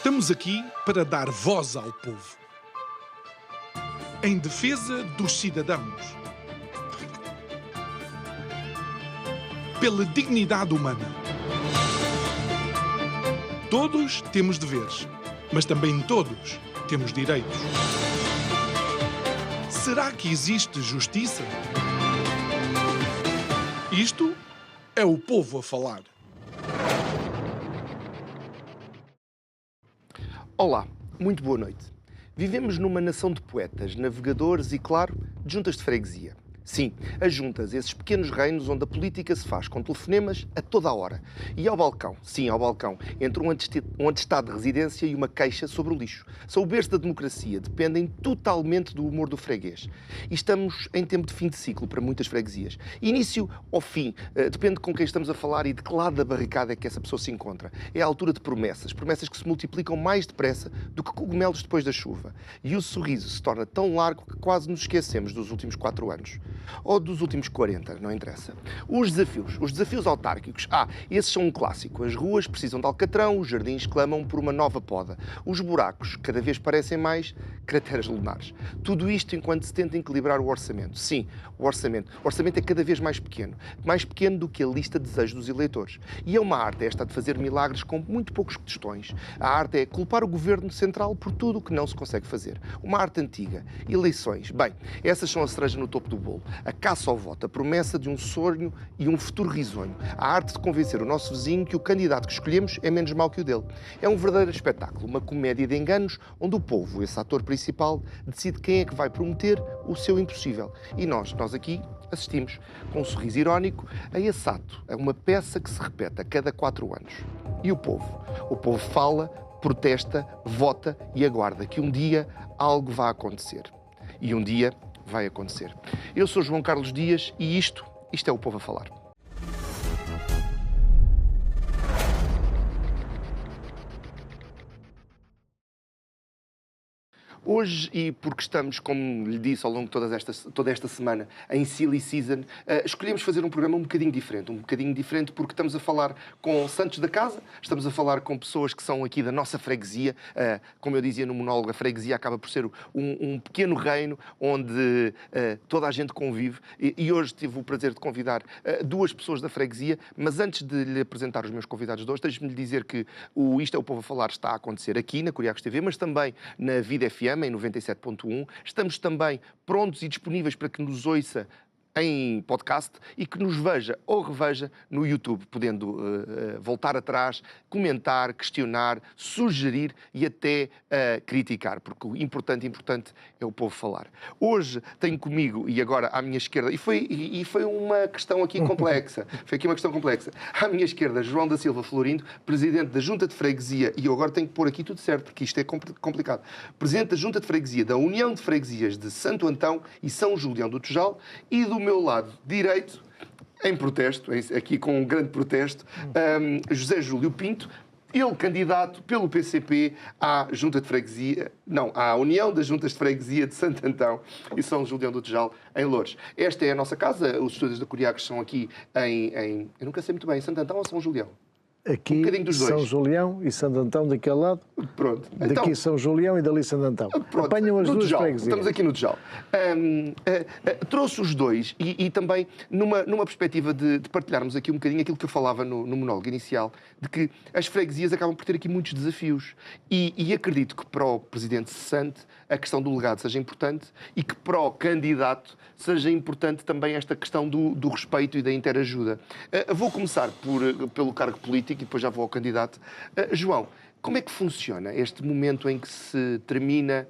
Estamos aqui para dar voz ao povo. Em defesa dos cidadãos. Pela dignidade humana. Todos temos deveres, mas também todos temos direitos. Será que existe justiça? Isto é o povo a falar. Olá, muito boa noite. Vivemos numa nação de poetas, navegadores e, claro, de juntas de freguesia. Sim, as juntas, esses pequenos reinos onde a política se faz com telefonemas a toda a hora. E ao balcão, sim, ao balcão, entre um atestado de residência e uma queixa sobre o lixo. São o berço da democracia, dependem totalmente do humor do freguês. E estamos em tempo de fim de ciclo para muitas freguesias. Início ou fim, depende com quem estamos a falar e de que lado da barricada é que essa pessoa se encontra. É a altura de promessas, promessas que se multiplicam mais depressa do que cogumelos depois da chuva. E o sorriso se torna tão largo que quase nos esquecemos dos últimos 4 anos. Ou dos últimos 40, não interessa. Os desafios autárquicos. Esses são um clássico. As ruas precisam de alcatrão, os jardins clamam por uma nova poda. Os buracos cada vez parecem mais crateras lunares. Tudo isto enquanto se tenta equilibrar o orçamento. Sim, o orçamento. O orçamento é cada vez mais pequeno do que a lista de desejos dos eleitores. E é uma arte esta de fazer milagres com muito poucos tostões. A arte é culpar o governo central por tudo o que não se consegue fazer. Uma arte antiga. Eleições. Bem, essas são a cereja no topo do bolo. A caça ao voto, a promessa de um sonho e um futuro risonho. A arte de convencer o nosso vizinho que o candidato que escolhemos é menos mau que o dele. É um verdadeiro espetáculo, uma comédia de enganos, onde o povo, esse ator principal, decide quem é que vai prometer o seu impossível. E nós aqui, assistimos, com um sorriso irónico, a esse ato. É uma peça que se repete a cada 4 anos. E o povo? O povo fala, protesta, vota e aguarda que um dia algo vá acontecer. E um dia vai acontecer. Eu sou João Carlos Dias e isto é o Povo a Falar. Hoje, e porque estamos, como lhe disse ao longo de toda esta semana, em Silly Season, escolhemos fazer um programa um bocadinho diferente porque estamos a falar com santos da casa, estamos a falar com pessoas que são aqui da nossa freguesia. Como eu dizia no monólogo, a freguesia acaba por ser um pequeno reino onde toda a gente convive. E hoje tive o prazer de convidar 2 pessoas da freguesia, mas antes de lhe apresentar os meus convidados de hoje, deixe-me lhe dizer que o Isto é o Povo a Falar está a acontecer aqui na Curiacos TV, mas também na Vida FM, em 97.1. Estamos também prontos e disponíveis para que nos ouça em podcast e que nos veja ou reveja no YouTube, podendo voltar atrás, comentar, questionar, sugerir e até criticar, porque o importante é o povo falar. Hoje tenho comigo, e agora à minha esquerda, e foi uma questão aqui complexa, à minha esquerda, João da Silva Florindo, presidente da Junta de Freguesia, e eu agora tenho que pôr aqui tudo certo, porque isto é complicado, presidente da Junta de Freguesia da União de Freguesias de Santo Antão e São Julião do Tejal, e do meu lado direito, em protesto, aqui com um grande protesto, José Júlio Pinto, ele candidato pelo PCP à União das Juntas de Freguesia de Santo Antão e São Julião do Tejal, em Loures. Esta é a nossa casa, os estúdios da Curiacos são aqui eu nunca sei muito bem, Santo Antão ou São Julião? Aqui, um bocadinho dos dois. São Julião e Santo Antão daquele lado. Pronto. Daqui então, São Julião e dali Santo Antão. Pronto. Apanham as duas freguesias. Estamos aqui no Tejal. Trouxe os dois e também numa perspectiva de partilharmos aqui um bocadinho aquilo que eu falava no monólogo inicial, de que as freguesias acabam por ter aqui muitos desafios. E acredito que para o presidente cessante a questão do legado seja importante e que para o candidato seja importante também esta questão do respeito e da interajuda. Vou começar pelo cargo político e depois já vou ao candidato. João, como é que funciona este momento em que se termina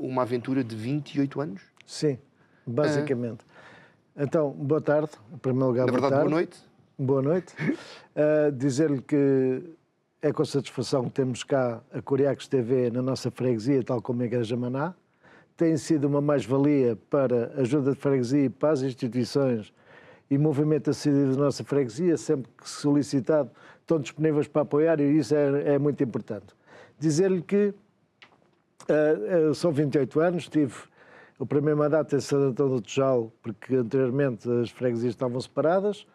uma aventura de 28 anos? Sim, basicamente. Então, boa tarde. Em primeiro lugar, na verdade, boa noite. Boa noite. Dizer-lhe que é com satisfação que temos cá a Curiacos TV na nossa freguesia, tal como a Igreja Maná. Tem sido uma mais-valia para a Junta de Freguesia, para as instituições e movimento associativo da nossa freguesia, sempre que solicitado, estão disponíveis para apoiar e isso é muito importante. Dizer-lhe que são 28 anos, tive o primeiro mandato em Santo Antão do Tejal, porque anteriormente as freguesias estavam separadas.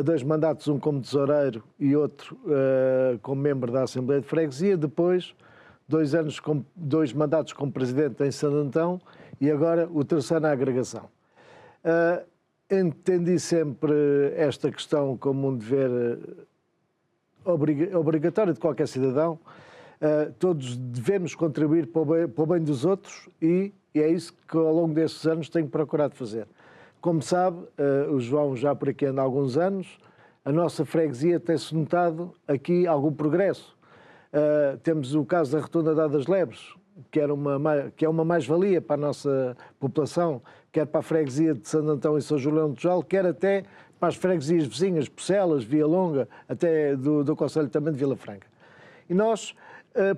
2 mandatos, um como tesoureiro e outro como membro da Assembleia de Freguesia, depois 2 mandatos como presidente em Santo Antão e agora o terceiro na agregação. Entendi sempre esta questão como um dever obrigatório de qualquer cidadão. Todos devemos contribuir para o bem dos outros e é isso que ao longo destes anos tenho procurado fazer. Como sabe, o João já por aqui anda há alguns anos, a nossa freguesia tem-se notado aqui algum progresso. Temos o caso da Rotunda das Lebres, que é uma mais-valia para a nossa população, quer para a freguesia de Santo Antão e São Julião de Tijolo, quer até para as freguesias vizinhas, Porcelas, Via Longa, até do concelho também de Vila Franca. E nós,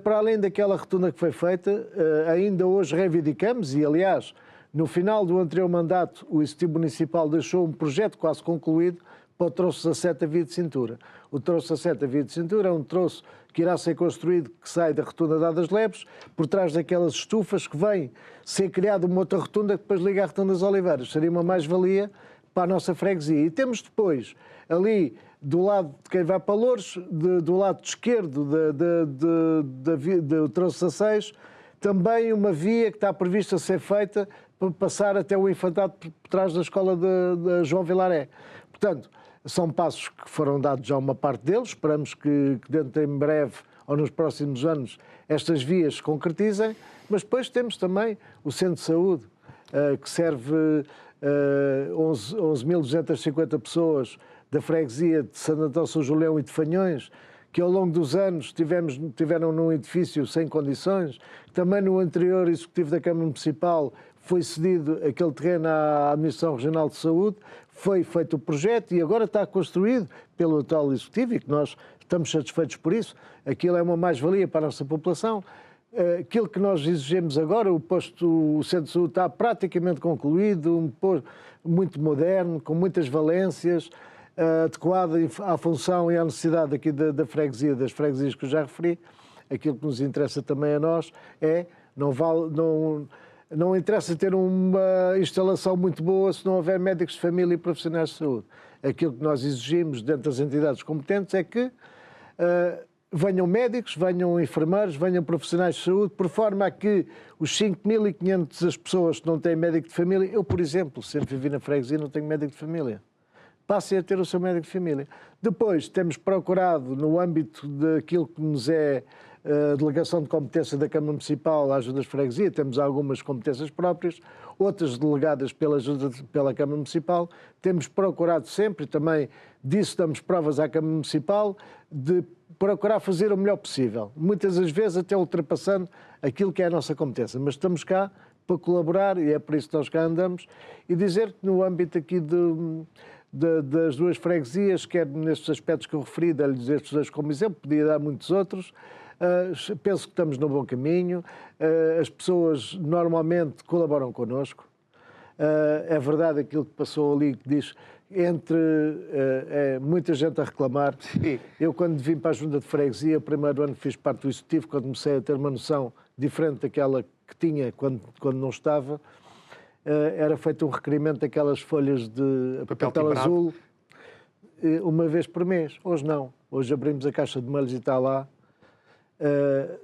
para além daquela rotunda que foi feita, ainda hoje reivindicamos, e aliás, no final do anterior mandato, o Executivo Municipal deixou um projeto quase concluído para o troço da seta via de cintura. O troço da seta via de cintura é um troço que irá ser construído, que sai da rotunda das Lebres, por trás daquelas estufas que vem ser criada uma outra rotunda que depois liga à rotunda das Oliveiras. Seria uma mais-valia para a nossa freguesia. E temos depois, ali, do lado de quem vai para Louros, do lado esquerdo do troço 16, também uma via que está prevista ser feita para passar até o Infantado por trás da escola de João Vilaré. Portanto, são passos que foram dados já uma parte deles, esperamos que dentro em breve ou nos próximos anos estas vias se concretizem, mas depois temos também o Centro de Saúde, que serve 11.250 pessoas da freguesia de Santo Antão, São Julião e de Fanhões, que ao longo dos anos tiveram num edifício sem condições. Também no anterior Executivo da Câmara Municipal foi cedido aquele terreno à Administração Regional de Saúde, foi feito o projeto e agora está construído pelo atual Executivo e que nós estamos satisfeitos por isso. Aquilo é uma mais-valia para a nossa população. Aquilo que nós exigimos agora, o Centro de Saúde está praticamente concluído, um posto muito moderno, com muitas valências, adequado à função e à necessidade aqui da freguesia, das freguesias que eu já referi. Aquilo que nos interessa também a nós é, não interessa ter uma instalação muito boa se não houver médicos de família e profissionais de saúde. Aquilo que nós exigimos dentro das entidades competentes é que venham médicos, venham enfermeiros, venham profissionais de saúde, por forma a que os 5.500 pessoas que não têm médico de família, eu, por exemplo, sempre vivi na freguesia, não tenho médico de família, passem a ter o seu médico de família. Depois, temos procurado, no âmbito daquilo que nos é a delegação de competência da Câmara Municipal à ajuda das freguesias, temos algumas competências próprias, outras delegadas pela Câmara Municipal, temos procurado sempre, e também disso damos provas à Câmara Municipal, de procurar fazer o melhor possível, muitas das vezes até ultrapassando aquilo que é a nossa competência, mas estamos cá para colaborar e é por isso que nós cá andamos, e dizer que no âmbito aqui das duas freguesias, quer nestes aspectos que eu referi, dar-lhes estes dois como exemplo, podia dar muitos outros, penso que estamos no bom caminho, as pessoas normalmente colaboram connosco, é verdade aquilo que passou ali, que diz, entre muita gente a reclamar. Sim. Eu, quando vim para a Junta de Freguesia, o primeiro ano fiz parte do Executivo, quando comecei a ter uma noção diferente daquela que tinha quando não estava, era feito um requerimento daquelas folhas de papel azul uma vez por mês. Hoje não. Hoje abrimos a caixa de mails e está lá,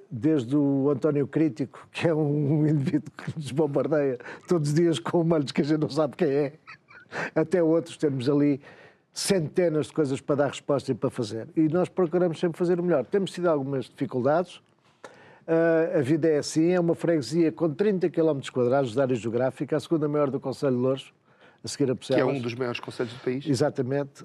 desde o António Crítico, que é um indivíduo que nos bombardeia todos os dias com mails que a gente não sabe quem é, até outros, temos ali centenas de coisas para dar resposta e para fazer. E nós procuramos sempre fazer o melhor. Temos tido algumas dificuldades, a vida é assim, é uma freguesia com 30 km² de área geográfica, a segunda maior do concelho de Louros, a seguir a Porcelas. Que é um dos maiores concelhos do país. Exatamente.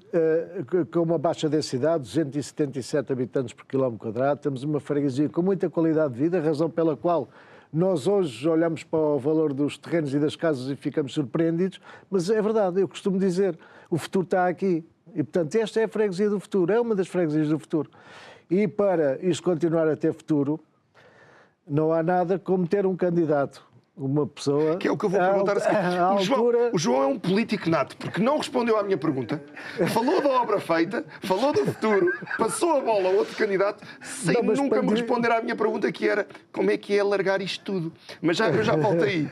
Com uma baixa densidade, 277 habitantes por km². Temos uma freguesia com muita qualidade de vida, razão pela qual nós hoje olhamos para o valor dos terrenos e das casas e ficamos surpreendidos, mas é verdade, eu costumo dizer, o futuro está aqui. E, portanto, esta é a freguesia do futuro, é uma das freguesias do futuro. E para isto continuar a ter futuro, não há nada como ter um candidato uma pessoa... Que é o que eu vou perguntar a seguir. altura... O João é um político nato, porque não respondeu à minha pergunta, falou da obra feita, falou do futuro, passou a bola a outro candidato, sem nunca me responder à minha pergunta, que era como é que é largar isto tudo. Mas eu já volto aí.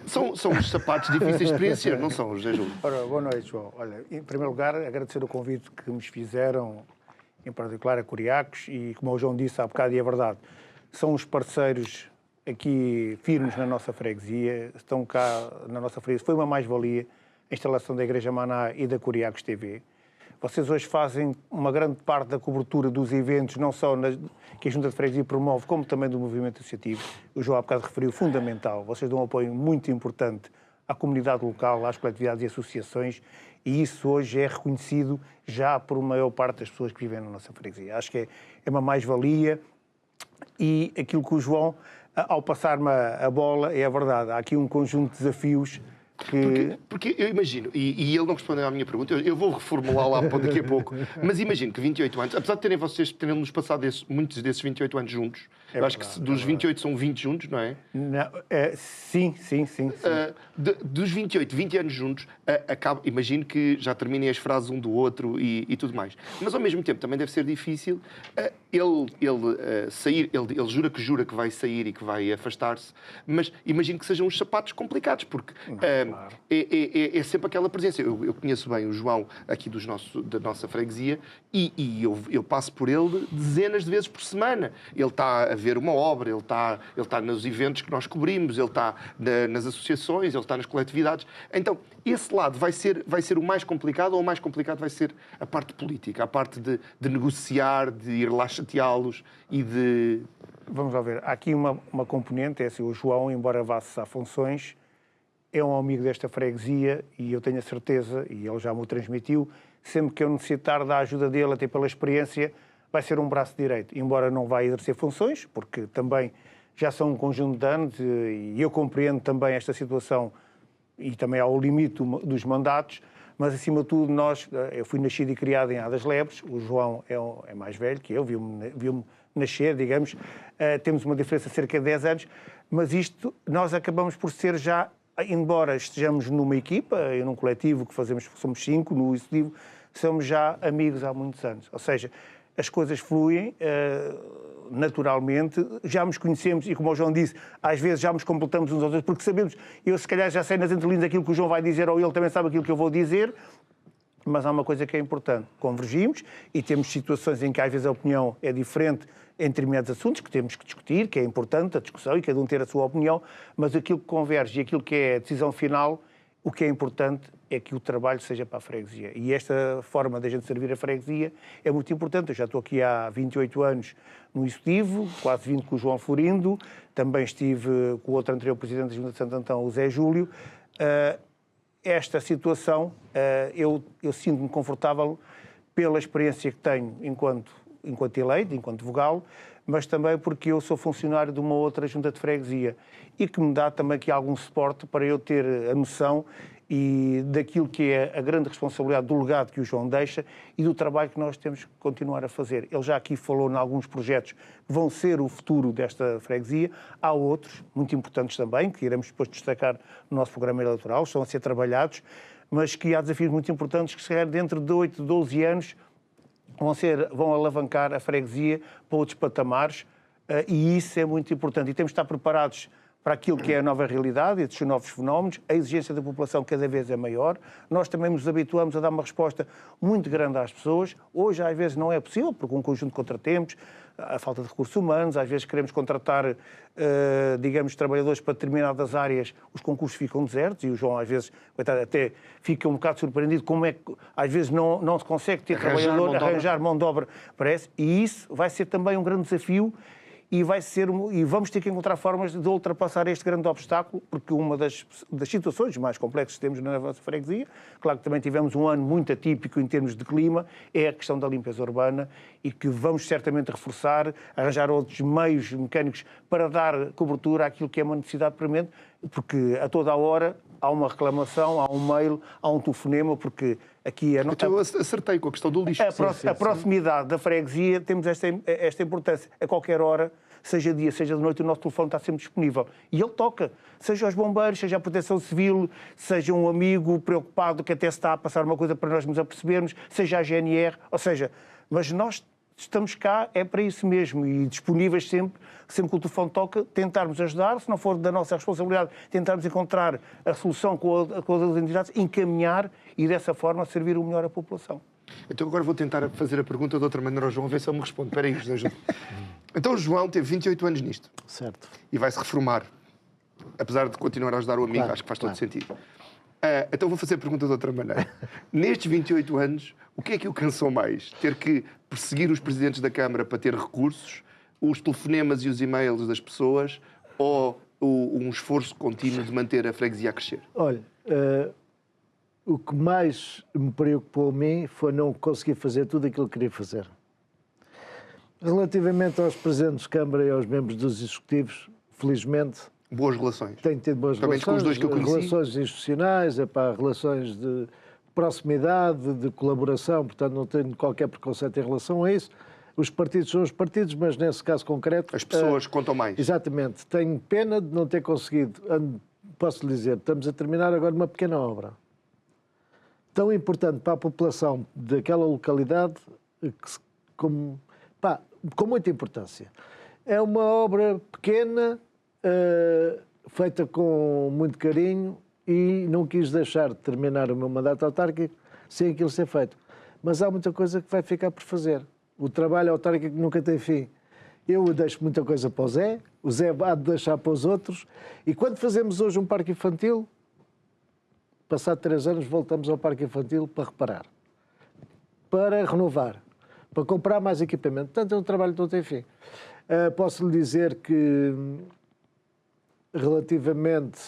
São os sapatos difíceis de preencher, não são, José Júlio? Ora, boa noite, João. Olha, em primeiro lugar, agradecer o convite que me fizeram, em particular a Curiacos, e como o João disse há bocado, e é verdade, são os parceiros aqui firmes na nossa freguesia, estão cá na nossa freguesia. Foi uma mais-valia a instalação da Igreja Maná e da Curiacos TV. Vocês hoje fazem uma grande parte da cobertura dos eventos, não só que a Junta de Freguesia promove, como também do movimento associativo. O João há bocado referiu, fundamental. Vocês dão um apoio muito importante à comunidade local, às coletividades e associações, e isso hoje é reconhecido já por uma maior parte das pessoas que vivem na nossa freguesia. Acho que é uma mais-valia, e aquilo que o João, ao passar-me a bola, é a verdade. Há aqui um conjunto de desafios que... Porque eu imagino, e ele não respondeu à minha pergunta, eu vou reformulá-la daqui a pouco, mas imagino que 28 anos, apesar de vocês terem-nos passado muitos desses 28 anos juntos, eu acho que dos 28 são 20 juntos, não é? Não, sim. Dos 28, 20 anos juntos, imagino que já terminem as frases um do outro e tudo mais. Mas ao mesmo tempo também deve ser difícil ele sair, ele jura que vai sair e que vai afastar-se, mas imagino que sejam uns sapatos complicados, porque é sempre aquela presença. Eu conheço bem o João aqui da nossa freguesia e eu passo por ele dezenas de vezes por semana. Ele está a ver uma obra, ele está nos eventos que nós cobrimos, ele está nas associações, ele está nas coletividades. Então, esse lado vai ser o mais complicado, ou o mais complicado vai ser a parte política, a parte de negociar, de ir lá chateá-los e de... Vamos lá ver. Há aqui uma componente, é assim, o João, embora vá-se a funções, é um amigo desta freguesia e eu tenho a certeza, e ele já me o transmitiu, sempre que eu necessitar da ajuda dele, até pela experiência, vai ser um braço direito. Embora não vá exercer funções, porque também já são um conjunto de anos e eu compreendo também esta situação e também há o limite dos mandatos, mas acima de tudo eu fui nascido e criado em Adas Lebres, o João é mais velho que eu, viu-me nascer, digamos, temos uma diferença de cerca de 10 anos, mas isto nós acabamos por ser já, embora estejamos numa equipa, num coletivo que somos 5, no executivo, somos já amigos há muitos anos. Ou seja, as coisas fluem naturalmente, já nos conhecemos e, como o João disse, às vezes já nos completamos uns aos outros, porque sabemos, eu se calhar já sei nas entrelinhas aquilo que o João vai dizer, ou ele também sabe aquilo que eu vou dizer, mas há uma coisa que é importante. Convergimos e temos situações em que às vezes a opinião é diferente em determinados assuntos que temos que discutir, que é importante a discussão e cada um ter a sua opinião, mas aquilo que converge e aquilo que é a decisão final, o que é importante é que o trabalho seja para a freguesia. E esta forma de a gente servir a freguesia é muito importante. Eu já estou aqui há 28 anos no Executivo, quase 20 com o João Florindo, também estive com o outro anterior Presidente da Junta de Santo Antão, o Zé Júlio. Esta situação, eu sinto-me confortável pela experiência que tenho enquanto eleito, enquanto vogal, mas também porque eu sou funcionário de uma outra junta de freguesia e que me dá também aqui algum suporte para eu ter a noção e daquilo que é a grande responsabilidade do legado que o João deixa e do trabalho que nós temos que continuar a fazer. Ele já aqui falou em alguns projetos que vão ser o futuro desta freguesia. Há outros, muito importantes também, que iremos depois destacar no nosso programa eleitoral, estão a ser trabalhados, mas que há desafios muito importantes que, se calhar, dentro de 8, 12 anos, vão alavancar a freguesia para outros patamares e isso é muito importante. E temos de estar preparados para aquilo que é a nova realidade, estes novos fenómenos, a exigência da população cada vez é maior. Nós também nos habituamos a dar uma resposta muito grande às pessoas. Hoje, às vezes, não é possível, porque um conjunto de contratempos, a falta de recursos humanos, às vezes queremos contratar, digamos, trabalhadores para determinadas áreas, os concursos ficam desertos e o João, às vezes, até fica um bocado surpreendido como é que, às vezes, não se consegue ter arranjar mão de obra, parece, e isso vai ser também um grande desafio e vamos ter que encontrar formas de ultrapassar este grande obstáculo, porque uma das situações mais complexas que temos na nossa freguesia, claro que também tivemos um ano muito atípico em termos de clima, é a questão da limpeza urbana e que vamos certamente reforçar, arranjar outros meios mecânicos para dar cobertura àquilo que é uma necessidade premente, porque a toda a hora há uma reclamação, há um mail, há um telefonema, porque aqui é... Então eu acertei com a questão do lixo. A proximidade da freguesia, temos esta importância. A qualquer hora, seja dia, seja de noite, o nosso telefone está sempre disponível. E ele toca. Seja os bombeiros, seja a Proteção Civil, seja um amigo preocupado que até se está a passar uma coisa para nós nos apercebermos, seja a GNR, ou seja, mas nós estamos cá, é para isso mesmo, e disponíveis sempre que o telefone toca, tentarmos ajudar, se não for da nossa responsabilidade, tentarmos encontrar a solução com as entidades, encaminhar e dessa forma servir o melhor à população. Então agora vou tentar fazer a pergunta de outra maneira ao João, ver se ele me responde. Espera aí, José ajuda. Então o João teve 28 anos nisto. Certo. E vai-se reformar. Apesar de continuar a ajudar o amigo, Claro, acho que faz todo sentido. Então vou fazer a pergunta de outra maneira. Nestes 28 anos, o que é que o cansou mais? Ter que perseguir os presidentes da Câmara para ter recursos, os telefonemas e os e-mails das pessoas, ou um esforço contínuo de manter a freguesia a crescer? Olha, o que mais me preocupou a mim foi não conseguir fazer tudo aquilo que queria fazer. Relativamente aos presidentes de Câmara e aos membros dos executivos, felizmente... Boas relações. Tenho tido boas Também relações. com os dois que eu conheci. Relações institucionais, relações de proximidade, de colaboração, portanto não tenho qualquer preconceito em relação a isso. Os partidos são os partidos, mas nesse caso concreto... As pessoas contam mais. Exatamente. Tenho pena de não ter conseguido, posso lhe dizer, estamos a terminar agora uma pequena obra. Tão importante para a população daquela localidade, com muita importância. É uma obra pequena, feita com muito carinho, e não quis deixar de terminar o meu mandato autárquico sem aquilo ser feito. Mas há muita coisa que vai ficar por fazer. O trabalho autárquico nunca tem fim. Eu deixo muita coisa para o Zé há de deixar para os outros, e quando fazemos hoje um parque infantil, passado 3 anos voltamos ao parque infantil para reparar, para renovar, para comprar mais equipamento. Portanto, é um trabalho que não tem fim. Posso lhe dizer que, relativamente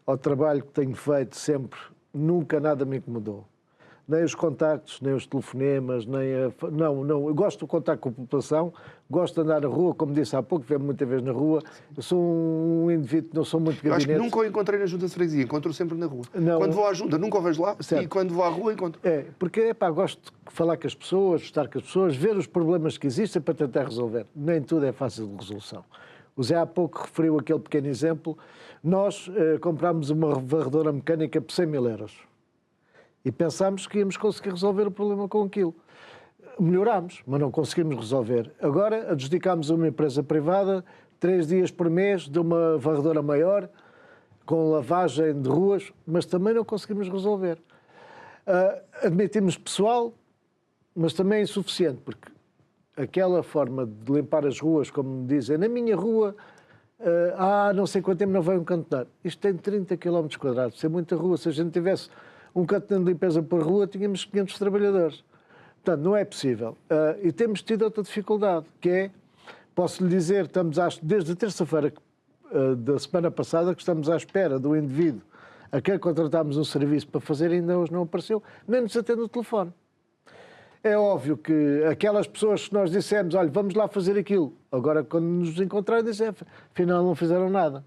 ao trabalho que tenho feito sempre, nunca nada me incomodou. Nem os contactos, nem os telefonemas, Não, eu gosto do contacto com a população, gosto de andar na rua, como disse há pouco, vejo muitas vezes na rua. Eu sou um indivíduo que não sou muito gabinete. Eu acho que nunca o encontrei na junta de freguesia, encontro-o sempre na rua. Não. Quando vou à junta, nunca o vejo lá, Certo. E quando vou à rua, encontro. Porque gosto de falar com as pessoas, estar com as pessoas, ver os problemas que existem para tentar resolver. Nem tudo é fácil de resolução. O Zé há pouco referiu aquele pequeno exemplo. Nós comprámos uma varredora mecânica por 100 mil euros. E pensámos que íamos conseguir resolver o problema com aquilo. Melhorámos, mas não conseguimos resolver. Agora adjudicámos a uma empresa privada 3 dias por mês de uma varredora maior, com lavagem de ruas, mas também não conseguimos resolver. Admitimos pessoal, mas também é insuficiente, porque aquela forma de limpar as ruas, como me dizem, na minha rua, não sei quanto tempo não vai um cantonar. Isto tem 30 km quadrados, isso é muita rua. Se a gente tivesse um cantoneiro de limpeza por rua, tínhamos 500 trabalhadores. Portanto, não é possível. E temos tido outra dificuldade, que é, posso lhe dizer, estamos desde a terça-feira da semana passada que estamos à espera do indivíduo a quem contratámos um serviço para fazer, ainda hoje não apareceu, nem nos atende o telefone. É óbvio que aquelas pessoas que nós dissemos, olha, vamos lá fazer aquilo, agora quando nos encontrarem dizem, afinal não fizeram nada.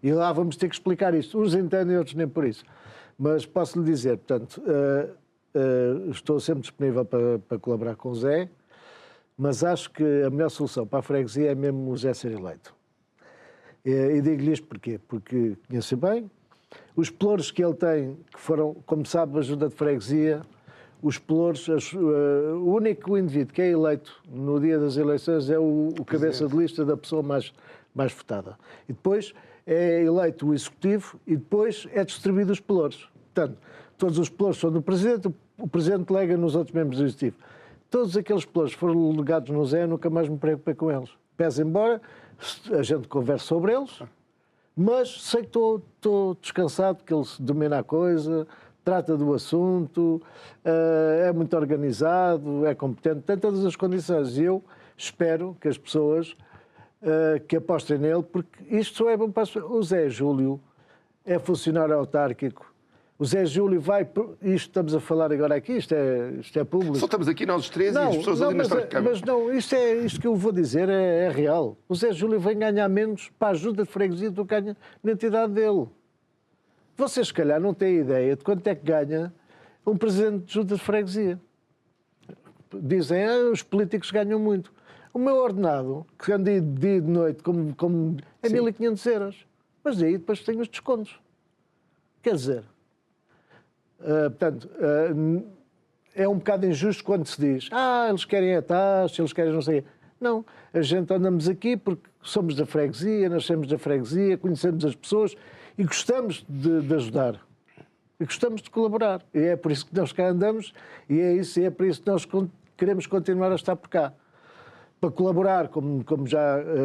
E lá vamos ter que explicar isso. Uns entendem, outros nem por isso. Mas posso lhe dizer, portanto, estou sempre disponível para colaborar com o Zé, mas acho que a melhor solução para a freguesia é mesmo o Zé ser eleito. E digo-lhe isto porquê? Porque conheço bem os pelouros que ele tem, que foram, como sabe, ajuda de freguesia, os pelouros, o único indivíduo que é eleito no dia das eleições é o cabeça de lista da pessoa mais votada. E depois é eleito o executivo e depois é distribuído os pelouros. Portanto, todos os pelouros são do presidente, o presidente delega nos outros membros do executivo. Todos aqueles pelouros foram delegados no Zé, nunca mais me preocupei com eles. Pese embora, a gente converse sobre eles, mas sei que estou descansado, que ele domina a coisa, trata do assunto, é muito organizado, é competente, tem todas as condições. E eu espero que as pessoas que apostem nele, porque isto só é bom para as pessoas. O Zé Júlio é funcionário autárquico. O Zé Júlio vai... Isto estamos a falar agora aqui, isto é público. Só estamos aqui nós os três e as pessoas ali na Estrada de Câmara. Mas não, isto que eu vou dizer é real. O Zé Júlio vem ganhar menos para a ajuda de freguesia do que ganha na entidade dele. Vocês, se calhar, não têm ideia de quanto é que ganha um presidente de junta de freguesia. Dizem, os políticos ganham muito. O meu ordenado, que anda de dia e de noite, é 1.500 euros. Mas aí depois tenho os descontos. Quer dizer, portanto, é um bocado injusto quando se diz eles querem a taxa, eles querem não sei. Não, a gente andamos aqui porque somos da freguesia, nascemos da freguesia, conhecemos as pessoas e gostamos de ajudar. E gostamos de colaborar. E é por isso que nós cá andamos e é por isso que nós queremos continuar a estar por cá. Para colaborar, como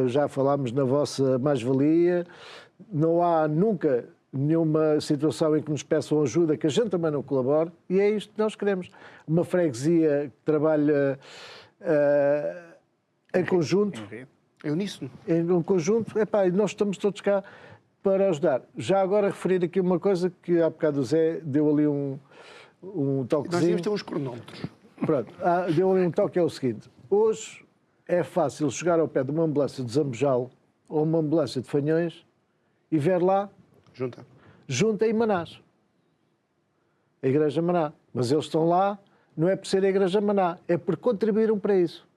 já falámos na vossa mais-valia, não há nunca nenhuma situação em que nos peçam ajuda que a gente também não colabore, e é isto que nós queremos. Uma freguesia que trabalha em conjunto. É uníssono. Em conjunto, e nós estamos todos cá para ajudar. Já agora referir aqui uma coisa que há bocado o Zé deu ali um toquezinho. Nós devíamos ter uns cronómetros. Pronto, deu ali um toque, é o seguinte. Hoje é fácil chegar ao pé de uma ambulância de Zambojal ou uma ambulância de Fanhões e ver lá Junta e Manás. A Igreja Maná. Mas eles estão lá, não é por ser a Igreja Maná, é por contribuíram para isso.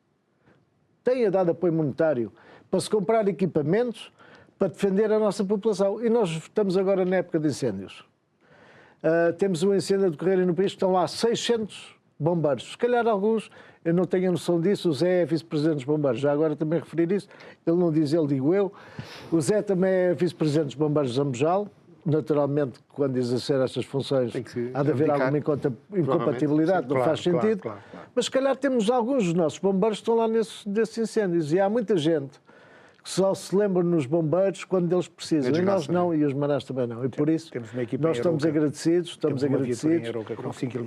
Têm dado apoio monetário para se comprar equipamentos para defender a nossa população. E nós estamos agora na época de incêndios. Temos um incêndio a decorrer no país, estão lá 600 bombeiros. Se calhar alguns, eu não tenho a noção disso, o Zé é vice-presidente dos bombeiros, já agora também referir isso, ele não diz ele, digo eu. O Zé também é vice-presidente dos bombeiros de Zambojal, naturalmente, quando exercer estas funções, há de haver alguma incompatibilidade, não faz sentido. Claro. Mas se calhar temos alguns dos nossos bombeiros que estão lá nesses incêndios, e há muita gente que só se lembra nos bombeiros quando eles precisam, e nós não, e os manás também não. E por isso, nós estamos agradecidos,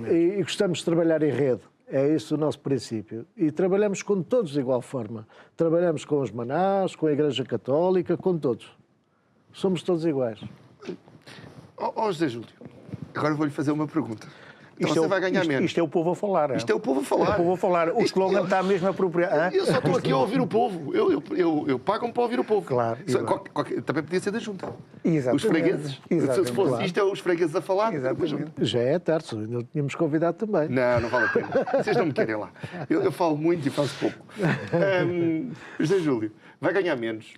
e gostamos de trabalhar em rede. É isso o nosso princípio. E trabalhamos com todos de igual forma. Trabalhamos com os manás, com a Igreja Católica, com todos. Somos todos iguais. José Júlio, agora vou-lhe fazer uma pergunta. Então você vai ganhar menos. Isto é o povo a falar. Isto é o povo a falar. É o povo a falar. O slogan está mesmo apropriado. Eu só estou aqui a ouvir o povo. Eu pago-me para ouvir o povo. Claro. Também podia ser da junta. Exatamente. Os fregueses. Se fosse isto, é os fregueses a falar. Exatamente. Já é tarde, ainda tínhamos convidado também. Não vale a pena. Vocês não me querem lá. Eu falo muito e faço pouco. José Júlio, vai ganhar menos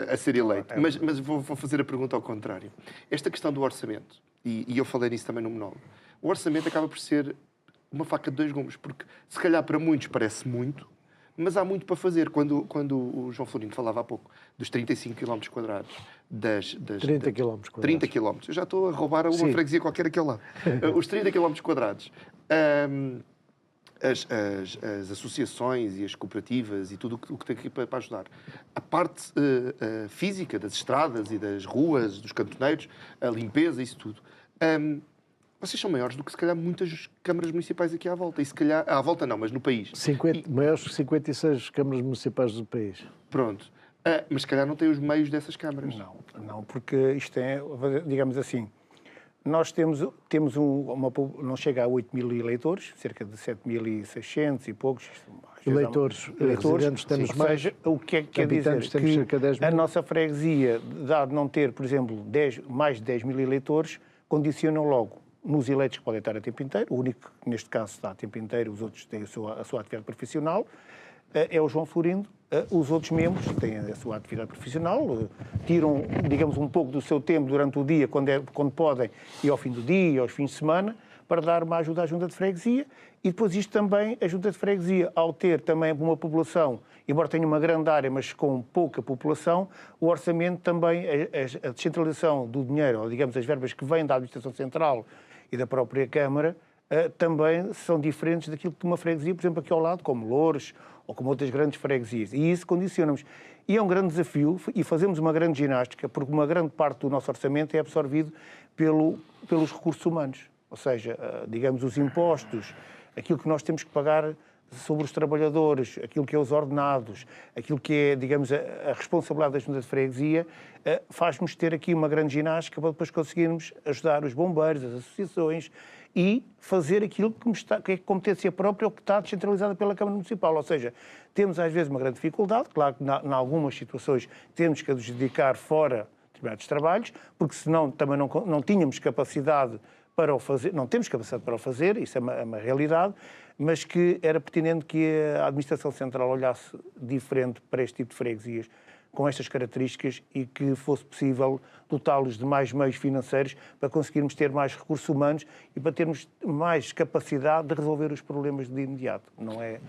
a ser eleito. Mas vou fazer a pergunta ao contrário. Esta questão do orçamento, e eu falei nisso também no monólogo, o orçamento acaba por ser uma faca de dois gumes, porque se calhar para muitos parece muito, mas há muito para fazer. Quando o João Florino falava há pouco dos 35 km quadrados, 30 km. 30 km. Eu já estou a roubar uma freguesia qualquer aquele lado. Os 30 km quadrados. As associações e as cooperativas e tudo o que tem aqui para ajudar. A parte física das estradas e das ruas, dos cantoneiros, a limpeza, isso tudo. Vocês são maiores do que, se calhar, muitas câmaras municipais aqui à volta. E, se calhar, à volta não, mas no país. Maiores que 56 câmaras municipais do país. Pronto. Mas, se calhar, não têm os meios dessas câmaras. Não, porque isto é, digamos assim, nós temos não chega a 8.000 eleitores, cerca de 7.600 e poucos. Eleitores temos ou mais. seja, o que é que quer dizer? Temos cerca de 10 mil. A nossa freguesia, dado não ter, por exemplo, mais de 10.000 eleitores, condicionam logo nos eleitos que podem estar a tempo inteiro, o único que neste caso está a tempo inteiro, os outros têm a sua atividade profissional, é o João Florindo. Os outros membros têm a sua atividade profissional, tiram, digamos, um pouco do seu tempo durante o dia, quando podem, e ao fim do dia, aos fins de semana, para dar uma ajuda à Junta de Freguesia. E depois isto também, a Junta de Freguesia, ao ter também uma população, embora tenha uma grande área, mas com pouca população, o orçamento também, a descentralização do dinheiro, ou digamos, as verbas que vêm da Administração Central e da própria Câmara, também são diferentes daquilo que uma freguesia, por exemplo, aqui ao lado, como Loures, ou como outras grandes freguesias. E isso condiciona-nos. E é um grande desafio, e fazemos uma grande ginástica, porque uma grande parte do nosso orçamento é absorvido pelos recursos humanos. Ou seja, digamos, os impostos, aquilo que nós temos que pagar sobre os trabalhadores, aquilo que é os ordenados, aquilo que é, digamos, a responsabilidade da Junta de Freguesia, faz-nos ter aqui uma grande ginástica para depois conseguirmos ajudar os bombeiros, as associações e fazer aquilo que é competência própria ou que está descentralizada pela Câmara Municipal. Ou seja, temos às vezes uma grande dificuldade, claro que em algumas situações temos que nos dedicar fora, determinados trabalhos, porque senão também não tínhamos capacidade para o fazer, não temos capacidade para o fazer, isso é uma realidade, mas que era pertinente que a Administração Central olhasse diferente para este tipo de freguesias, com estas características, e que fosse possível dotá-los de mais meios financeiros para conseguirmos ter mais recursos humanos e para termos mais capacidade de resolver os problemas de imediato. Não é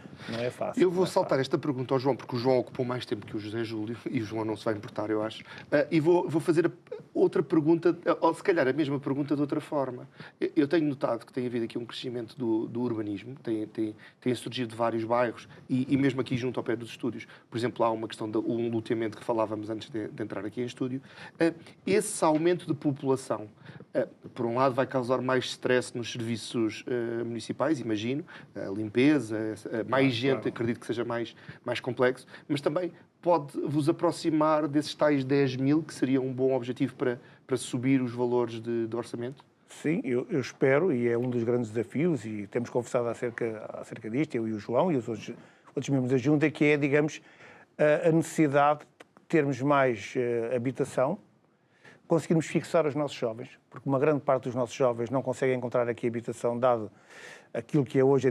fácil. Eu vou saltar esta pergunta ao João, porque o João ocupou mais tempo que o José Júlio, e o João não se vai importar, eu acho. E vou fazer outra pergunta, ou se calhar a mesma pergunta de outra forma. Eu tenho notado que tem havido aqui um crescimento do urbanismo, tem surgido vários bairros, e mesmo aqui junto ao pé dos estúdios. Por exemplo, há uma questão de um loteamento que falávamos antes de entrar aqui em estúdio. Esse aumento de população, por um lado, vai causar mais stress nos serviços municipais, imagino, limpeza, mais gente, claro. Acredito que seja mais complexo, mas também pode vos aproximar desses tais 10 mil, que seria um bom objetivo para subir os valores de orçamento? Sim, eu espero, e é um dos grandes desafios, e temos conversado acerca disto, eu e o João e os outros membros da Junta, que é, digamos, a necessidade de termos mais habitação, conseguirmos fixar os nossos jovens, porque uma grande parte dos nossos jovens não conseguem encontrar aqui habitação, dado aquilo que é hoje,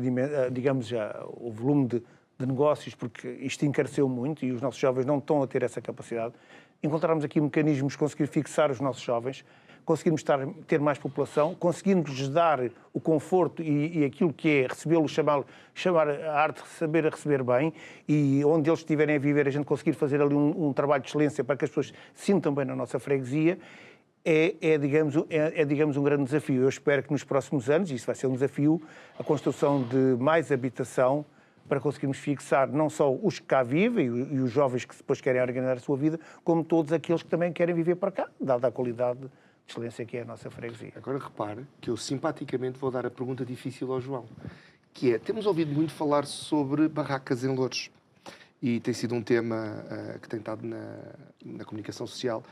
digamos, o volume de negócios, porque isto encareceu muito e os nossos jovens não estão a ter essa capacidade. Encontrarmos aqui mecanismos, conseguir fixar os nossos jovens, conseguirmos ter mais população, conseguirmos dar o conforto e aquilo que é recebê-los, chamar a arte de saber receber bem, e onde eles estiverem a viver, a gente conseguir fazer ali um trabalho de excelência para que as pessoas se sintam bem na nossa freguesia, digamos, um grande desafio. Eu espero que nos próximos anos, isso vai ser um desafio, a construção de mais habitação, para conseguirmos fixar não só os que cá vivem e os jovens que depois querem organizar a sua vida, como todos aqueles que também querem viver para cá, dada a qualidade de excelência que é a nossa freguesia. Agora repare que eu simpaticamente vou dar a pergunta difícil ao João, que é, temos ouvido muito falar sobre barracas em Loures, e tem sido um tema que tem estado na comunicação social.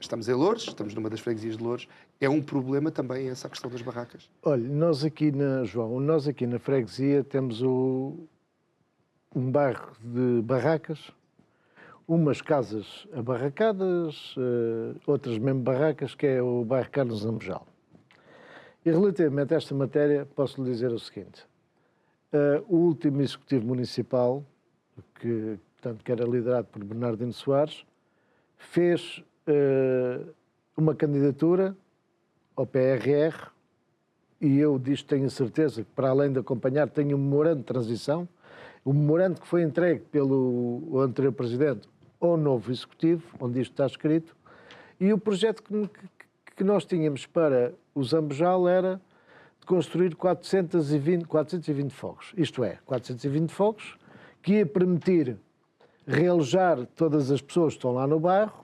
Estamos em Loures, estamos numa das freguesias de Loures. É um problema também essa questão das barracas? Olha, nós aqui na freguesia temos um bairro de barracas, umas casas abarracadas, outras mesmo barracas, que é o bairro Carlos Zambojal. E relativamente a esta matéria, posso lhe dizer o seguinte. O último executivo municipal, que era liderado por Bernardino Soares, fez uma candidatura ao PRR, e eu disto tenho certeza que, para além de acompanhar, tenho um memorando de transição, o memorando que foi entregue pelo anterior presidente ao novo executivo, onde isto está escrito, e o projeto que nós tínhamos para o Zambojal era de construir 420 fogos, isto é, 420 fogos, que ia permitir realojar todas as pessoas que estão lá no bairro,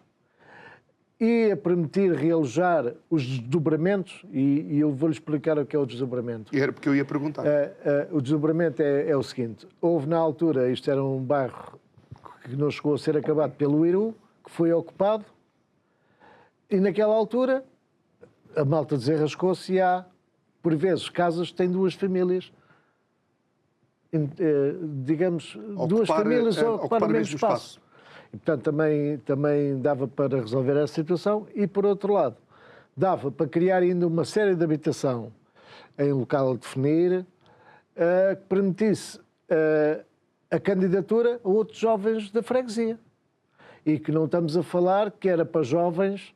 ia permitir realojar os desdobramentos, e eu vou-lhe explicar o que é o desdobramento. Era porque eu ia perguntar. O desdobramento é o seguinte: houve na altura, isto era um bairro que não chegou a ser acabado pelo Iru, que foi ocupado, e naquela altura a malta desenrascou-se, e há, por vezes, casas que têm duas famílias, digamos, duas famílias a ocupar o mesmo espaço. E, portanto, também dava para resolver essa situação, e, por outro lado, dava para criar ainda uma série de habitação em local a definir, que permitisse a candidatura a outros jovens da freguesia. E que não estamos a falar que era para jovens,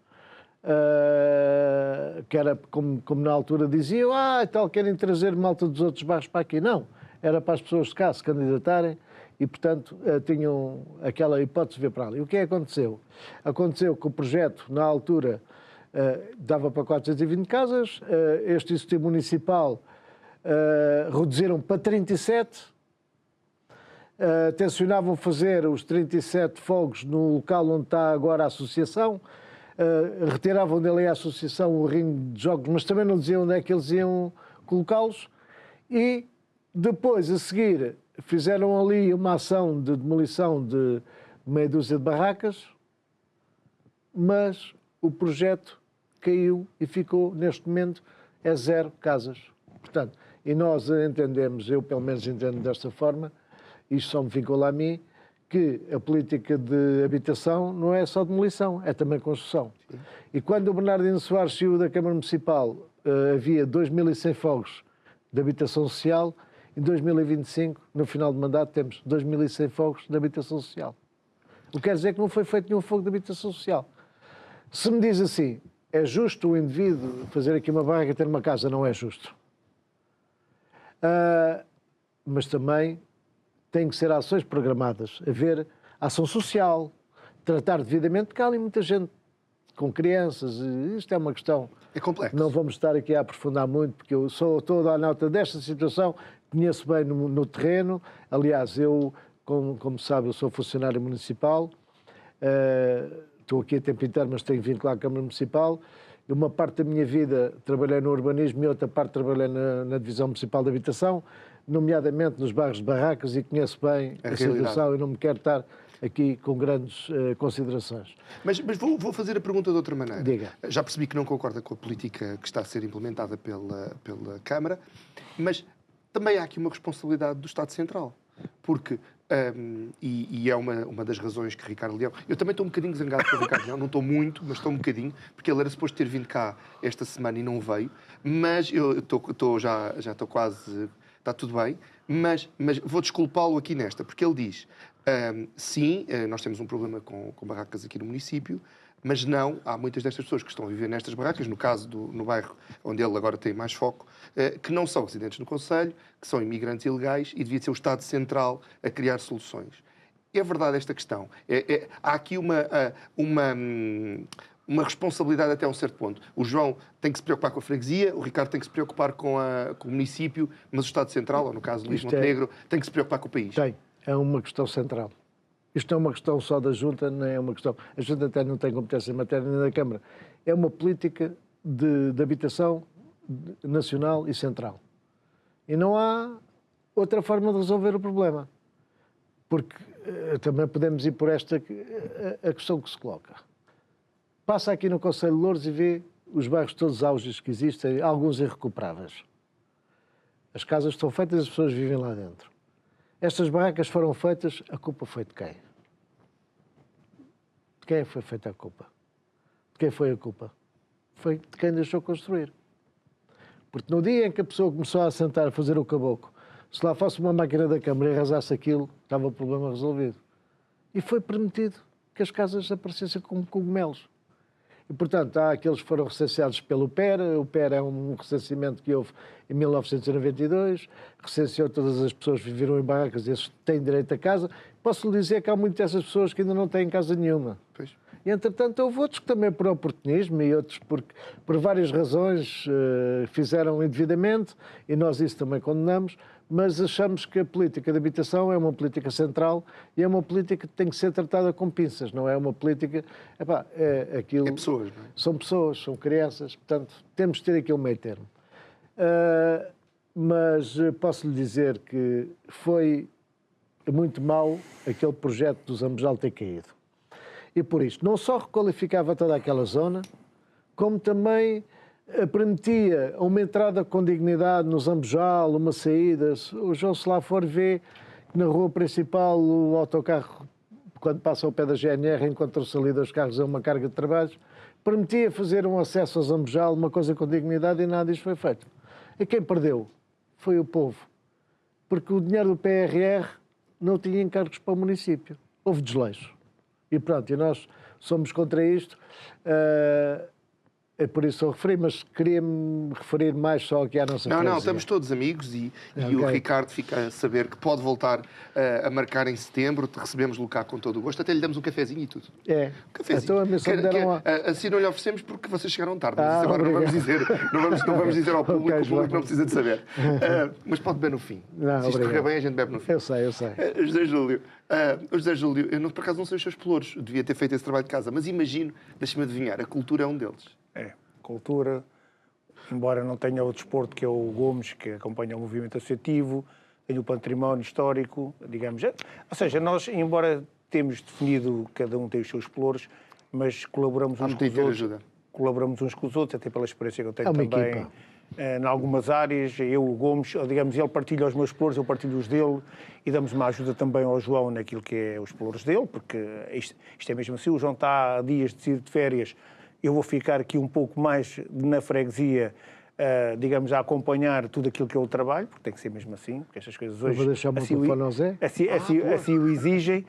que era como na altura diziam, tal, querem trazer malta dos outros bairros para aqui. Não, era para as pessoas de cá se candidatarem, e, portanto, tinham aquela hipótese de ver para ali. O que é que aconteceu? Aconteceu que o projeto, na altura, dava para 420 casas, este executivo municipal reduziram para 37, tencionavam fazer os 37 fogos no local onde está agora a associação, retiravam dele a associação o ringue de jogos, mas também não diziam onde é que eles iam colocá-los, e depois, a seguir, fizeram ali uma ação de demolição de meia dúzia de barracas, mas o projeto caiu e ficou, neste momento, 0 casas. Portanto, e nós entendemos, eu pelo menos entendo desta forma, isto só me vincula a mim, que a política de habitação não é só demolição, é também construção. Sim. E quando o Bernardino Soares saiu da Câmara Municipal, havia 2.100 fogos de habitação social. Em 2025, no final do mandato, temos 2.100 fogos de habitação social. O que quer dizer que não foi feito nenhum fogo de habitação social. Se me diz assim, é justo o indivíduo fazer aqui uma barraca e ter uma casa? Não é justo. Mas também tem que ser ações programadas, haver ação social, tratar devidamente, porque há ali muita gente com crianças, e isto é uma questão... É complexo. Não vamos estar aqui a aprofundar muito, porque eu sou toda a nota desta situação, conheço bem no terreno. Aliás, eu, como sabe, eu sou funcionário municipal, estou aqui a tempo inteiro, mas tenho vinculado à Câmara Municipal. Uma parte da minha vida trabalhei no urbanismo e outra parte trabalhei na Divisão Municipal de Habitação, nomeadamente nos bairros de barracas, e conheço bem a situação e não me quero estar aqui com grandes considerações. Mas vou fazer a pergunta de outra maneira. Diga. Já percebi que não concorda com a política que está a ser implementada pela Câmara, mas também há aqui uma responsabilidade do Estado Central. Porque, e é uma das razões que Ricardo Leão... Eu também estou um bocadinho zangado com o Ricardo Leão, não estou muito, mas estou um bocadinho, porque ele era suposto ter vindo cá esta semana e não veio, mas eu já estou quase... Está tudo bem, mas vou desculpá-lo aqui nesta, porque ele diz, sim, nós temos um problema com barracas aqui no município, mas não, há muitas destas pessoas que estão a viver nestas barracas, no caso no bairro onde ele agora tem mais foco, que não são residentes no Conselho, que são imigrantes ilegais, e devia ser o Estado Central a criar soluções. É verdade esta questão. Há aqui uma responsabilidade até um certo ponto. O João tem que se preocupar com a freguesia, o Ricardo tem que se preocupar com o município, mas o Estado Central, ou no caso Luís Montenegro, tem que se preocupar com o país. É uma questão central. Isto não é uma questão só da Junta, não é uma questão... A Junta até não tem competência em matéria nem da Câmara. É uma política de habitação nacional e central. E não há outra forma de resolver o problema. Porque também podemos ir por esta a questão que se coloca. Passa aqui no Conselho de Loures e vê os bairros todos auges que existem, alguns irrecuperáveis. As casas estão feitas, as pessoas vivem lá dentro. Estas barracas foram feitas, a culpa foi de quem? De quem foi feita a culpa? De quem foi a culpa? Foi de quem deixou construir. Porque no dia em que a pessoa começou a assentar, a fazer o caboclo, se lá fosse uma máquina da Câmara e arrasasse aquilo, estava o problema resolvido. E foi permitido que as casas aparecessem como cogumelos. E, portanto, há aqueles que foram recenseados pelo PER. O PER é um recenseamento que houve em 1992, recenseou todas as pessoas que viveram em barracas, esses têm direito a casa. Posso lhe dizer que há muitas dessas pessoas que ainda não têm casa nenhuma. Pois. E, entretanto, houve outros que também por oportunismo e outros por várias razões fizeram indevidamente, e nós isso também condenamos, mas achamos que a política de habitação é uma política central e é uma política que tem que ser tratada com pinças, não é uma política... é aquilo, é pessoas, não é? São pessoas, são crianças, portanto, temos de ter aqui um meio termo. Mas posso lhe dizer que foi muito mau aquele projeto do Zambojal ter caído. E por isso, não só requalificava toda aquela zona, como também permitia uma entrada com dignidade no Zambojal, uma saída. O João, se lá for, vê que na rua principal o autocarro, quando passa ao pé da GNR, encontra-se ali 2 carros a uma carga de trabalhos, permitia fazer um acesso ao Zambojal, uma coisa com dignidade, e nada disso foi feito. E quem perdeu foi o povo. Porque o dinheiro do PRR não tinha encargos para o município. Houve desleixo. E pronto, e nós somos contra isto. É por isso que eu referi, mas queria-me referir mais só aqui à nossa freguesia. Não, estamos todos amigos e o Ricardo fica a saber que pode voltar a marcar em setembro. Te recebemos-lo cá com todo o gosto. Até lhe damos um cafezinho e tudo. É. Um cafezinho. Então a missão deram assim não lhe oferecemos porque vocês chegaram tarde. Mas isso agora não vamos dizer ao público, o público não precisa de saber. Mas pode beber no fim. Se isto correr bem, a gente bebe no fim. Eu sei. José Júlio, eu por acaso não sei os seus pelouros. Eu devia ter feito esse trabalho de casa, mas imagino, deixa-me adivinhar, a cultura é um deles. Cultura, embora não tenha o desporto, que é o Gomes, que acompanha o movimento associativo, tenho o património histórico, digamos. Ou seja, nós, embora temos definido, cada um tem os seus pelouros, mas colaboramos uns com os outros. Colaboramos uns com os outros, até pela experiência que eu tenho também em algumas áreas, eu, o Gomes, digamos, ele partilha os meus pelouros, eu partilho os dele, e damos uma ajuda também ao João naquilo que é os pelouros dele, porque isto é mesmo assim, o João está há dias de ir de férias, eu vou ficar aqui um pouco mais na freguesia, digamos, a acompanhar tudo aquilo que eu trabalho, porque tem que ser mesmo assim, porque estas coisas hoje Eu vou deixar o meu telefone ao Zé. assim o exigem,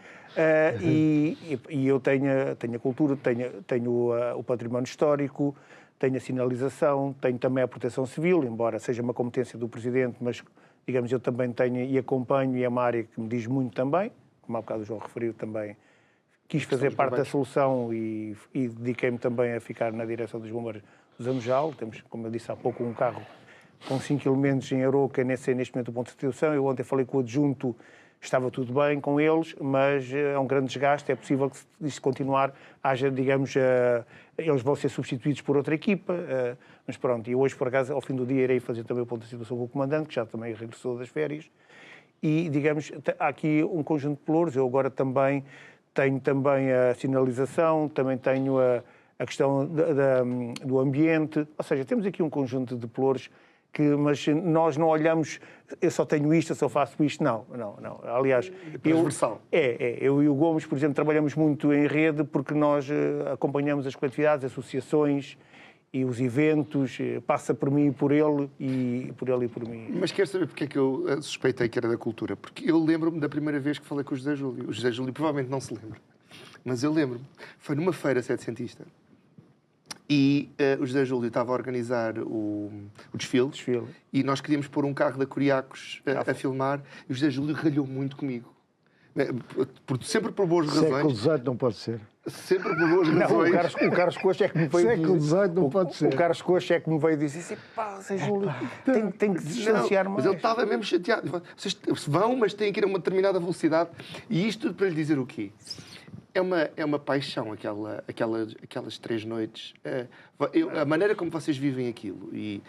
e eu tenho a cultura, tenho o património histórico, tenho a sinalização, tenho também a proteção civil, embora seja uma competência do Presidente, mas, digamos, eu também tenho e acompanho, e é uma área que me diz muito também, como há bocado o João referiu também, quis fazer parte da solução e dediquei-me também a ficar na direção dos bombeiros do Zamujal. Temos, como eu disse há pouco, um carro com 5 elementos em Aroca, neste momento o ponto de situação. Eu ontem falei com o adjunto, estava tudo bem com eles, mas é um grande desgaste, é possível que, se isto continuar, haja, digamos, eles vão ser substituídos por outra equipa, mas pronto, e hoje, por acaso, ao fim do dia, irei fazer também o ponto de situação com o comandante, que já também regressou das férias, e, digamos, há aqui um conjunto de pelouros. Eu agora também tenho também a sinalização, também tenho a questão do ambiente, ou seja, temos aqui um conjunto de pelouros mas nós não olhamos, eu só tenho isto, eu só faço isto, não. Aliás, eu e o Gomes, por exemplo, trabalhamos muito em rede porque nós acompanhamos as coletividades, associações e os eventos, passa por mim e por ele e por mim. Mas quero saber porque é que eu suspeitei que era da cultura, porque eu lembro-me da primeira vez que falei com o José Júlio. O José Júlio provavelmente não se lembra, mas eu lembro-me. Foi numa feira setecentista. E o José Júlio estava a organizar o desfile e nós queríamos pôr um carro da Curiacos a filmar e o José Júlio ralhou muito comigo. Sempre por boas razões. Século XVIII não pode ser. Sempre por boas razões. O Carlos Coxa é que me veio dizer... Século XVIII não pode ser. O Carlos Coxa é que me veio dizer assim, pá, José Júlio, tem que se distanciar mais. Mas ele estava mesmo chateado. Vocês vão, mas têm que ir a uma determinada velocidade. E isto tudo para lhe dizer o quê? É uma paixão, aquelas 3 noites. A maneira como vocês vivem aquilo, e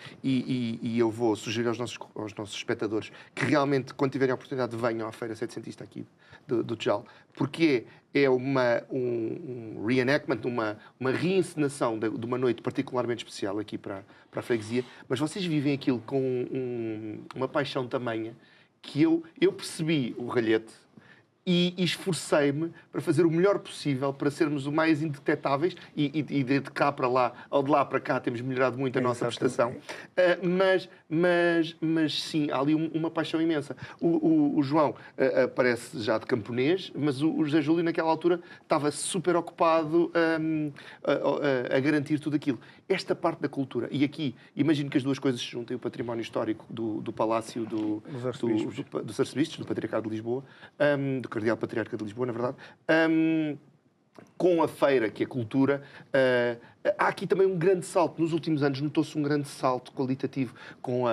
eu vou sugerir aos nossos espectadores que realmente, quando tiverem a oportunidade, venham à Feira Setecentista aqui do Tejal, porque é um reenactment, uma reencenação de uma noite particularmente especial aqui para a freguesia, mas vocês vivem aquilo com uma paixão tamanha que eu percebi o ralhete e esforcei-me para fazer o melhor possível para sermos o mais indetectáveis e de cá para lá, ou de lá para cá, temos melhorado muito a nossa prestação. Mas sim, há ali uma paixão imensa. O João parece já de camponês, mas o José Júlio naquela altura estava super ocupado a garantir tudo aquilo. Esta parte da cultura, e aqui imagino que as duas coisas se juntem, o património histórico do Palácio dos Arcebispos, do Patriarcado de Lisboa, do Cardeal Patriarca de Lisboa, na verdade, com a feira, que é cultura, há aqui também um grande salto. Nos últimos anos notou-se um grande salto qualitativo com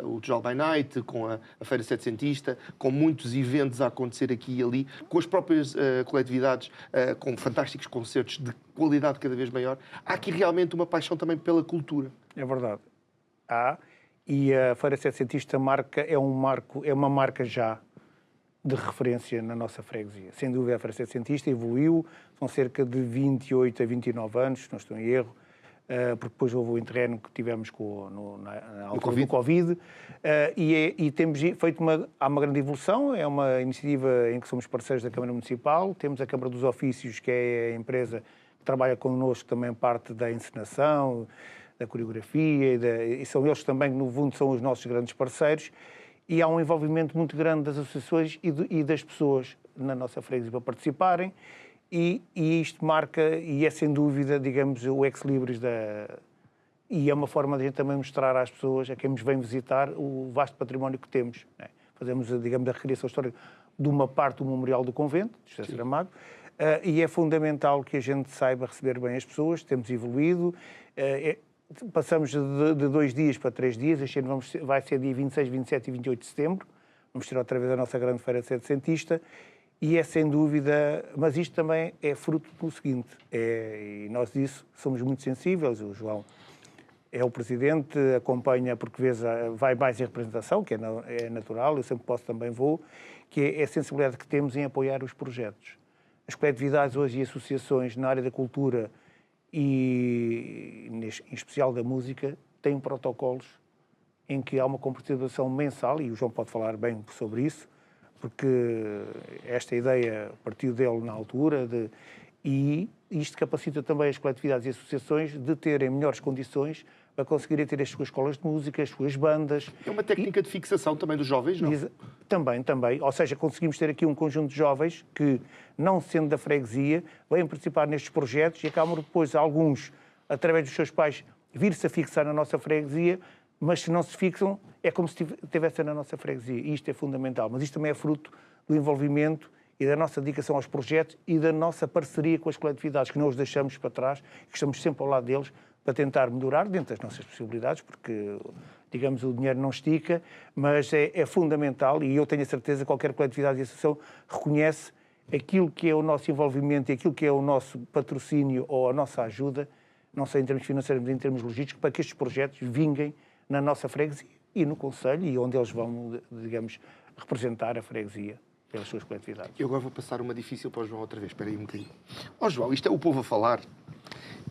o Tejal by Night, com a Feira Setecentista, com muitos eventos a acontecer aqui e ali, com as próprias coletividades, com fantásticos concertos de qualidade cada vez maior. Há aqui realmente uma paixão também pela cultura. É verdade. E a Feira Setecentista é uma marca já de referência na nossa freguesia. Sem dúvida, a Feira Setecentista evoluiu, são cerca de 28 a 29 anos, se não estou em erro, porque depois houve o interregno que tivemos na altura do Covid, e temos feito há uma grande evolução, é uma iniciativa em que somos parceiros da Câmara Municipal, temos a Câmara dos Ofícios, que é a empresa que trabalha connosco também parte da encenação, da coreografia, e são eles também que, no fundo, são os nossos grandes parceiros, e há um envolvimento muito grande das associações e das pessoas na nossa freguesia para participarem, e isto marca, e é sem dúvida, digamos, o ex-libris e é uma forma de a gente também mostrar às pessoas, a quem nos vem visitar, o vasto património que temos. Né? Fazemos, digamos, a recriação histórica de uma parte do Memorial do Convento, de José Saramago, e é fundamental que a gente saiba receber bem as pessoas, temos evoluído, passamos de 2 dias para 3 dias, este ano vai ser dia 26, 27 e 28 de setembro, vamos ter outra vez a nossa grande Feira Setecentista, e é sem dúvida, mas isto também é fruto do seguinte, e nós disso somos muito sensíveis, o João é o presidente, acompanha, porque vai mais em representação, que é natural, eu sempre posso também vou, que é a sensibilidade que temos em apoiar os projetos. As coletividades hoje e associações na área da cultura e em especial da música têm protocolos em que há uma comparticipação mensal, e o João pode falar bem sobre isso, porque esta ideia partiu dele na altura, e isto capacita também as coletividades e associações de terem melhores condições para conseguirem ter as suas escolas de música, as suas bandas. É uma técnica de fixação também dos jovens, não? Também. Ou seja, conseguimos ter aqui um conjunto de jovens que, não sendo da freguesia, vêm participar nestes projetos e acabam depois, alguns, através dos seus pais, vir-se a fixar na nossa freguesia, mas se não se fixam, é como se estivessem na nossa freguesia. E isto é fundamental. Mas isto também é fruto do envolvimento e da nossa dedicação aos projetos e da nossa parceria com as coletividades, que não os deixamos para trás, que estamos sempre ao lado deles para tentar melhorar dentro das nossas possibilidades, porque, digamos, o dinheiro não estica, mas é fundamental, e eu tenho a certeza que qualquer coletividade e associação reconhece aquilo que é o nosso envolvimento e aquilo que é o nosso patrocínio ou a nossa ajuda, não só em termos financeiros, mas em termos logísticos, para que estes projetos vinguem na nossa freguesia e no concelho, e onde eles vão, digamos, representar a freguesia pelas suas coletividades. Eu agora vou passar uma difícil para o João outra vez. Espera aí um bocadinho. Ó João, isto é o povo a falar.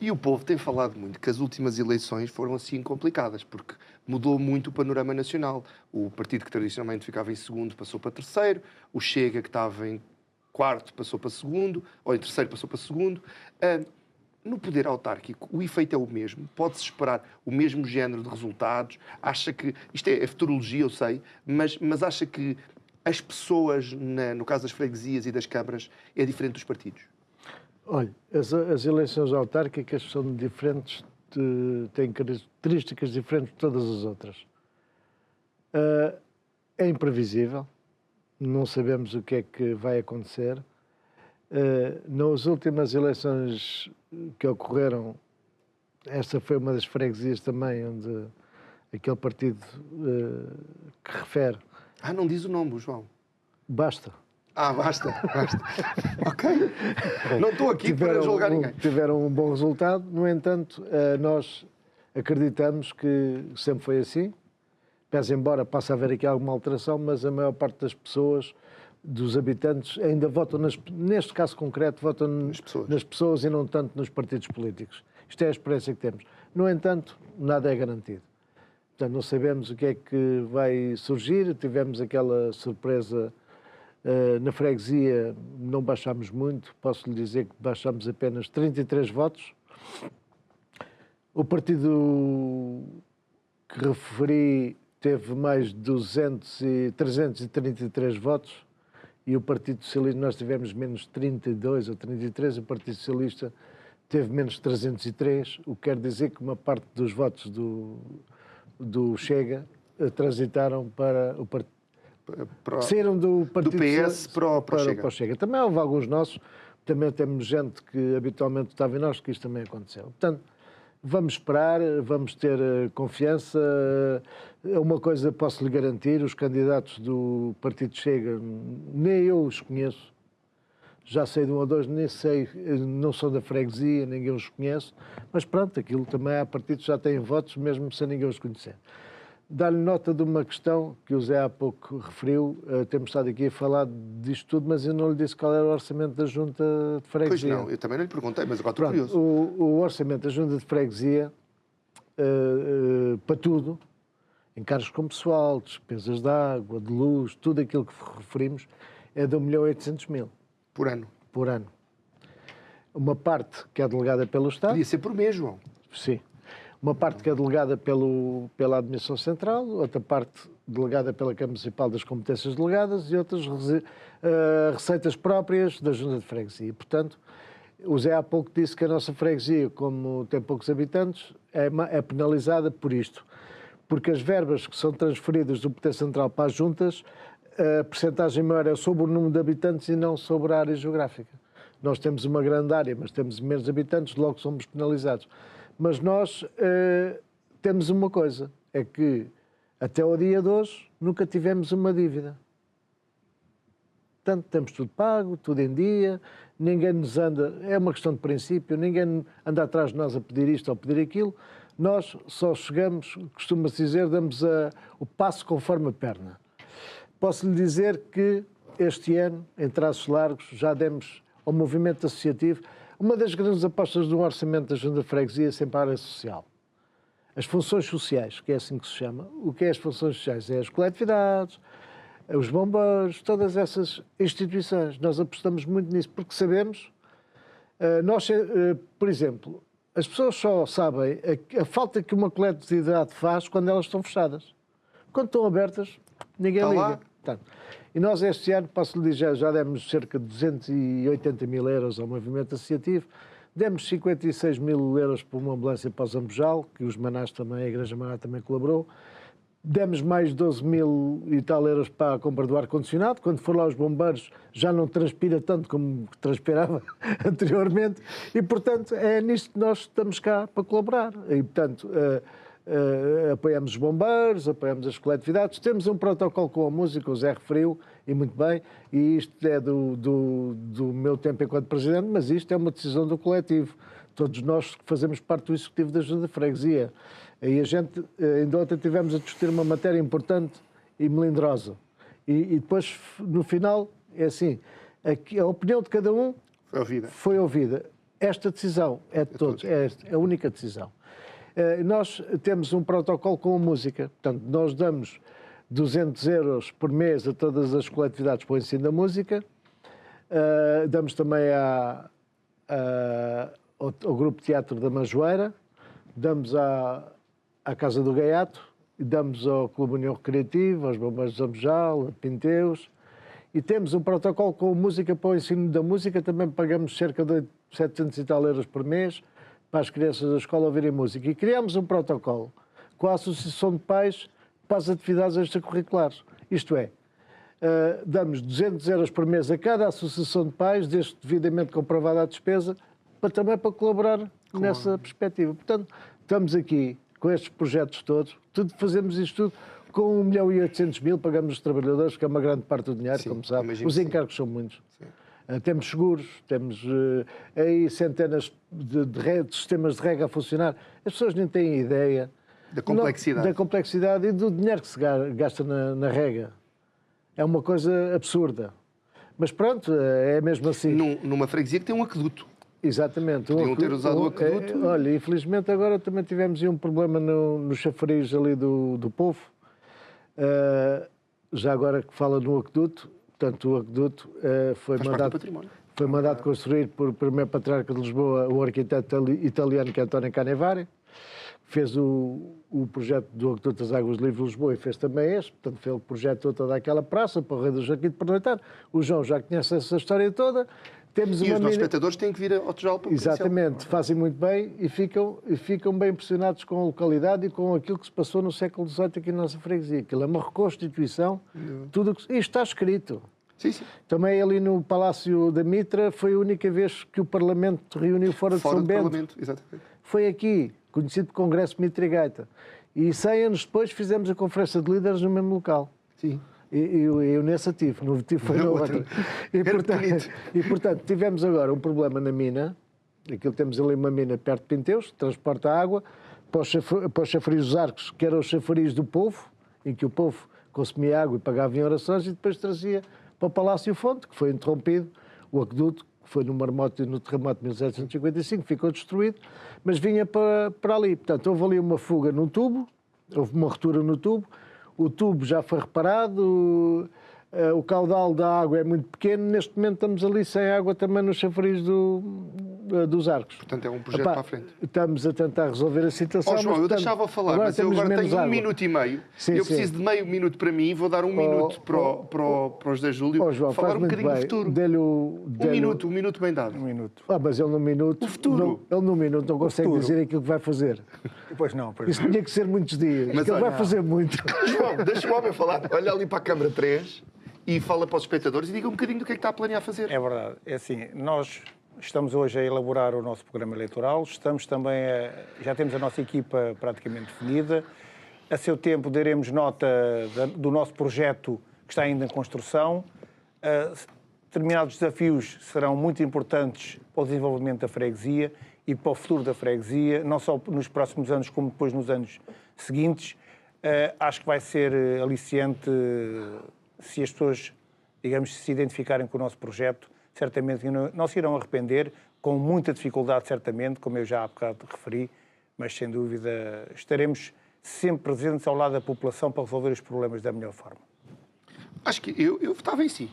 E o povo tem falado muito que as últimas eleições foram assim complicadas, porque mudou muito o panorama nacional. O partido que tradicionalmente ficava em segundo passou para terceiro, o Chega, que estava em quarto, passou para segundo, ou em terceiro passou para segundo. No poder autárquico, o efeito é o mesmo? Pode-se esperar o mesmo género de resultados? Acha que... Isto é futurologia, eu sei, mas acha que as pessoas, no caso das freguesias e das câmaras, é diferente dos partidos? Olha, as eleições autárquicas são diferentes, têm características diferentes de todas as outras. É imprevisível, não sabemos o que é que vai acontecer. Nas últimas eleições que ocorreram, esta foi uma das freguesias também onde aquele partido que refere... não diz o nome, João. Basta. Basta. Ok. Não estou aqui para julgar ninguém. Tiveram um bom resultado, no entanto, nós acreditamos que sempre foi assim, pese embora possa haver aqui alguma alteração, mas a maior parte das pessoas, dos habitantes, ainda votam, neste caso concreto, votam nas pessoas e não tanto nos partidos políticos. Isto é a experiência que temos. No entanto, nada é garantido. Portanto, não sabemos o que é que vai surgir. Tivemos aquela surpresa na freguesia, não baixámos muito, posso lhe dizer que baixámos apenas 33 votos. O partido que referi teve mais de 333 votos e o Partido Socialista, nós tivemos menos 32 ou 33, o Partido Socialista teve menos 303, o que quer dizer que uma parte dos votos do Chega transitaram para o partido. Saíram do Partido PS para o Chega. Também houve alguns nossos, também temos gente que habitualmente estava em nós, que isto também aconteceu. Portanto, vamos esperar, vamos ter confiança. Uma coisa posso lhe garantir, os candidatos do Partido Chega, nem eu os conheço. Já sei de um ou dois, nem sei, não são da freguesia, ninguém os conhece. Mas pronto, aquilo também há partidos que já têm votos, mesmo sem ninguém os conhecer. Dar-lhe nota de uma questão que o Zé há pouco referiu. Temos estado aqui a falar disto tudo, mas eu não lhe disse qual era o orçamento da Junta de Freguesia. Pois não, eu também não lhe perguntei, mas agora estou curioso. O orçamento da Junta de Freguesia, para tudo, encargos com pessoal, despesas de água, de luz, tudo aquilo que referimos, é de 1.800.000. Por ano? Por ano. Uma parte que é delegada pelo Estado... Podia ser por mês, João. Sim. Uma parte que é delegada pela Administração Central, outra parte delegada pela Câmara Municipal das Competências Delegadas e outras receitas próprias da Junta de Freguesia. Portanto, o Zé há pouco disse que a nossa freguesia, como tem poucos habitantes, é penalizada por isto. Porque as verbas que são transferidas do Poder Central para as juntas, a percentagem maior é sobre o número de habitantes e não sobre a área geográfica. Nós temos uma grande área, mas temos menos habitantes, logo somos penalizados. Mas nós temos uma coisa, é que até ao dia de hoje nunca tivemos uma dívida. Portanto, temos tudo pago, tudo em dia, ninguém nos anda, é uma questão de princípio, ninguém anda atrás de nós a pedir isto ou a pedir aquilo, nós só chegamos, costuma-se dizer, damos o passo conforme a perna. Posso lhe dizer que este ano, em traços largos, já demos ao movimento associativo. Uma das grandes apostas do orçamento da Junta de Freguesia é sempre a área social. as funções sociais, que é assim que se chama. O que é as funções sociais? É as coletividades, os bombeiros, todas essas instituições. Nós apostamos muito nisso, porque sabemos, por exemplo, as pessoas só sabem a falta que uma coletividade faz quando elas estão fechadas. Quando estão abertas, ninguém Está liga. lá. Portanto, e nós este ano, posso lhe dizer, já demos cerca de 280 mil euros ao movimento associativo, demos 56 mil euros para uma ambulância para o Zambojal, que os Manás também, a Igreja Maná também colaborou. Demos mais 12 mil e tal euros para a compra do ar-condicionado. Quando for lá os bombeiros, já não transpira tanto como transpirava anteriormente. E, portanto, é nisto que nós estamos cá para colaborar. E, portanto, apoiamos os bombeiros, apoiamos as coletividades. Temos um protocolo com a música, o Zé referiu, e muito bem. E isto é do meu tempo enquanto presidente, mas isto é uma decisão do coletivo. Todos nós fazemos parte do Executivo da Junta de Freguesia. E a gente, ainda ontem tivemos a discutir uma matéria importante e melindrosa. E depois, no final, é assim, a opinião de cada um foi ouvida. Esta decisão é de todos, é a única decisão. Nós temos um protocolo com a música, portanto, nós damos 200 euros por mês a todas as coletividades para o ensino da música, damos também ao Grupo Teatro da Majoeira, damos à Casa do Gaiato, damos ao Clube União Recreativa, aos Bombeiros de Zambojal, a Pinteus, e temos um protocolo com a música para o ensino da música, também pagamos cerca de 700 e tal euros por mês para as crianças da escola ouvirem música. E criamos um protocolo com a Associação de Pais para as atividades extracurriculares. Isto é, damos 200 euros por mês a cada Associação de Pais, desde devidamente comprovada a despesa, também para colaborar nessa perspectiva. Portanto, estamos aqui com estes projetos todos, fazemos isto tudo com 1.800.000, pagamos os trabalhadores, que é uma grande parte do dinheiro, sim, como sabe. Os encargos são muitos. Temos seguros, temos aí centenas de sistemas de rega a funcionar. As pessoas nem têm ideia da complexidade e do dinheiro que se gasta na rega. É uma coisa absurda. Mas pronto, é mesmo assim. Numa freguesia que tem um aqueduto. Exatamente. Podiam ter usado o aqueduto. Olha, infelizmente agora também tivemos um problema no chafariz ali do Povo. Já agora que fala no aqueduto, portanto o aqueduto foi mandado construir por primeiro patriarca de Lisboa, o arquiteto italiano que é António Canevari. Fez o projeto do aqueduto das Águas Livres de Lisboa e fez também este. Portanto, foi o projeto toda aquela praça para o Rei do Joaquim de Pernoitar. O João já conhece essa história toda. Temos os nossos espectadores têm que vir ao Tejal para o Exatamente, fazem muito bem e ficam bem impressionados com a localidade e com aquilo que se passou no século XVIII aqui na nossa freguesia. Aquilo é uma reconstituição, isto está escrito. Sim, sim. Também ali no Palácio da Mitra foi a única vez que o Parlamento reuniu fora de São Bento. Parlamento, exatamente. Foi aqui, conhecido por Congresso Mitra e Gaita. E 100 anos depois fizemos a Conferência de Líderes no mesmo local. Sim. Eu nesse ativo, no ativo foi no outro. E, portanto, tivemos agora um problema na mina. Aquilo, temos ali uma mina perto de Pinteus, transporta água para os chafariz dos Arcos, que eram os chafariz do povo, em que o povo consumia água e pagava em orações, e depois trazia para o Palácio Fonte, que foi interrompido, o aqueduto, que foi no terremoto de 1755, ficou destruído, mas vinha para ali. Portanto, houve ali uma fuga no tubo, houve uma ruptura no tubo, o tubo já foi reparado, o caudal da água é muito pequeno, neste momento estamos ali sem água também nos chafariz dos Arcos. Portanto, é um projeto para a frente. Estamos a tentar resolver a situação. João, eu deixava falar, mas eu agora tenho 1 minuto e meio. Eu preciso de meio minuto para mim, vou dar 1 minuto para o José Júlio, João, falar um bocadinho do futuro. Um minuto bem dado. 1 minuto. Mas ele num minuto... O futuro. Ele num minuto não consegue dizer aquilo que vai fazer. Pois não. Isso tinha que ser muitos dias, mas ele vai fazer muito. João, deixa o homem falar. Olha ali para a câmara 3 e fala para os espectadores e diga um bocadinho do que é que está a planear fazer. É verdade. É assim, nós estamos hoje a elaborar o nosso programa eleitoral, já temos a nossa equipa praticamente definida. A seu tempo daremos nota do nosso projeto que está ainda em construção. Determinados desafios serão muito importantes para o desenvolvimento da freguesia e para o futuro da freguesia, não só nos próximos anos como depois nos anos seguintes. Acho que vai ser aliciante se as pessoas, digamos, se identificarem com o nosso projeto. Certamente não se irão arrepender, com muita dificuldade, certamente, como eu já há bocado referi, mas sem dúvida estaremos sempre presentes ao lado da população para resolver os problemas da melhor forma. Acho que eu votava em si,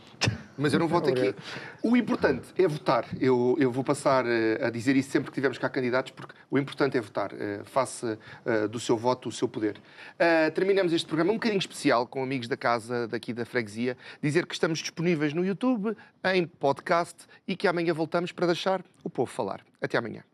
mas eu não voto aqui. O importante é votar. Eu vou passar a dizer isso sempre que tivermos cá candidatos, porque o importante é votar. Faça do seu voto o seu poder. Terminamos este programa um bocadinho especial com amigos da casa daqui da freguesia. Dizer que estamos disponíveis no YouTube, em podcast e que amanhã voltamos para deixar o povo falar. Até amanhã.